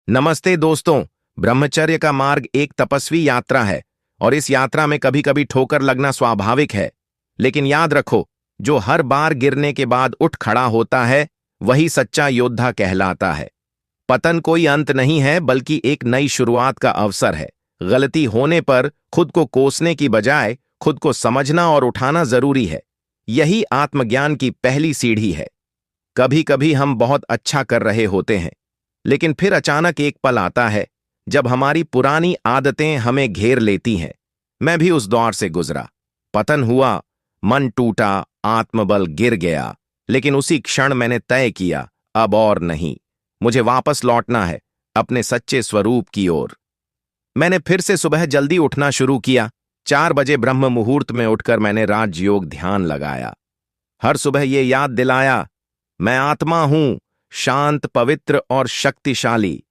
नमस्ते दोस्तों। ब्रह्मचर्य का मार्ग एक तपस्वी यात्रा है और इस यात्रा में कभी कभी ठोकर लगना स्वाभाविक है। लेकिन याद रखो, जो हर बार गिरने के बाद उठ खड़ा होता है वही सच्चा योद्धा कहलाता है। पतन कोई अंत नहीं है, बल्कि एक नई शुरुआत का अवसर है। गलती होने पर खुद को कोसने की बजाय खुद को समझना और उठाना जरूरी है। यही आत्मज्ञान की पहली सीढ़ी है। कभी कभी हम बहुत अच्छा कर रहे होते हैं, लेकिन फिर अचानक एक पल आता है जब हमारी पुरानी आदतें हमें घेर लेती हैं। मैं भी उस दौर से गुजरा। पतन हुआ, मन टूटा, आत्मबल गिर गया, लेकिन उसी क्षण मैंने तय किया, अब और नहीं। मुझे वापस लौटना है अपने सच्चे स्वरूप की ओर। मैंने फिर से सुबह जल्दी उठना शुरू किया। 4 बजे ब्रह्म मुहूर्त में उठकर मैंने राजयोग ध्यान लगाया। हर सुबह ये याद दिलाया, मैं आत्मा हूं, शांत, पवित्र और शक्तिशाली।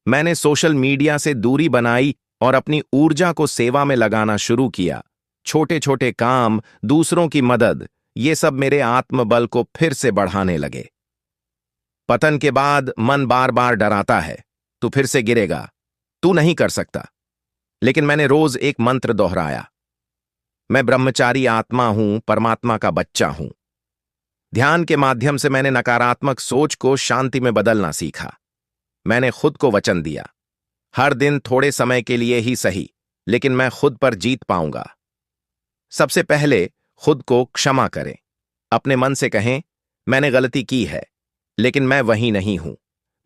मैंने सोशल मीडिया से दूरी बनाई और अपनी ऊर्जा को सेवा में लगाना शुरू किया। छोटे छोटे काम, दूसरों की मदद, ये सब मेरे आत्मबल को फिर से बढ़ाने लगे। पतन के बाद मन बार बार डराता है, तू फिर से गिरेगा, तू नहीं कर सकता। लेकिन मैंने रोज एक मंत्र दोहराया, मैं ब्रह्मचारी आत्मा हूं, परमात्मा का बच्चा हूं। ध्यान के माध्यम से मैंने नकारात्मक सोच को शांति में बदलना सीखा। मैंने खुद को वचन दिया, हर दिन थोड़े समय के लिए ही सही, लेकिन मैं खुद पर जीत पाऊंगा। सबसे पहले खुद को क्षमा करें। अपने मन से कहें, मैंने गलती की है, लेकिन मैं वही नहीं हूं।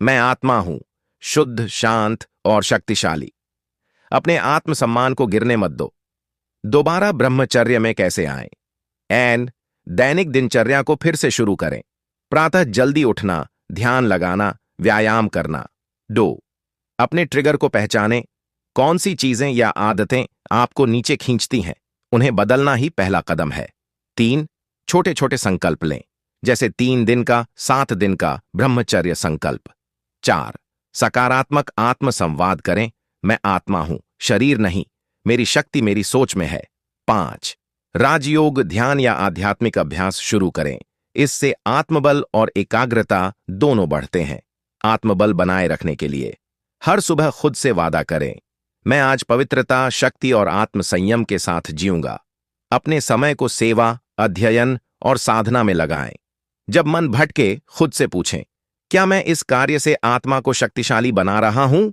मैं आत्मा हूं, शुद्ध, शांत और शक्तिशाली। अपने आत्मसम्मान को गिरने मत दो। दोबारा ब्रह्मचर्य में कैसे आएं? दैनिक दिनचर्या को फिर से शुरू करें। प्रातः जल्दी उठना, ध्यान लगाना, व्यायाम करना। 2, अपने ट्रिगर को पहचानें। कौन सी चीजें या आदतें आपको नीचे खींचती हैं, उन्हें बदलना ही पहला कदम है। 3, छोटे छोटे संकल्प लें, जैसे 3 दिन का, 7 दिन का ब्रह्मचर्य संकल्प। 4, सकारात्मक आत्मसंवाद करें। मैं आत्मा हूं, शरीर नहीं, मेरी शक्ति मेरी सोच में है। 5, राजयोग, ध्यान या आध्यात्मिक अभ्यास शुरू करें। इससे आत्मबल और एकाग्रता दोनों बढ़ते हैं। आत्मबल बनाए रखने के लिए हर सुबह खुद से वादा करें, मैं आज पवित्रता, शक्ति और आत्मसंयम के साथ जीऊंगा। अपने समय को सेवा, अध्ययन और साधना में लगाएं। जब मन भटके, खुद से पूछें, क्या मैं इस कार्य से आत्मा को शक्तिशाली बना रहा हूं?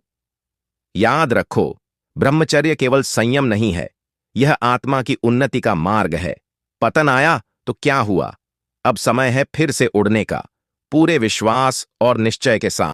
याद रखो, ब्रह्मचर्य केवल संयम नहीं है, यह आत्मा की उन्नति का मार्ग है। पतन आया तो क्या हुआ? अब समय है फिर से उड़ने का, पूरे विश्वास और निश्चय के साथ।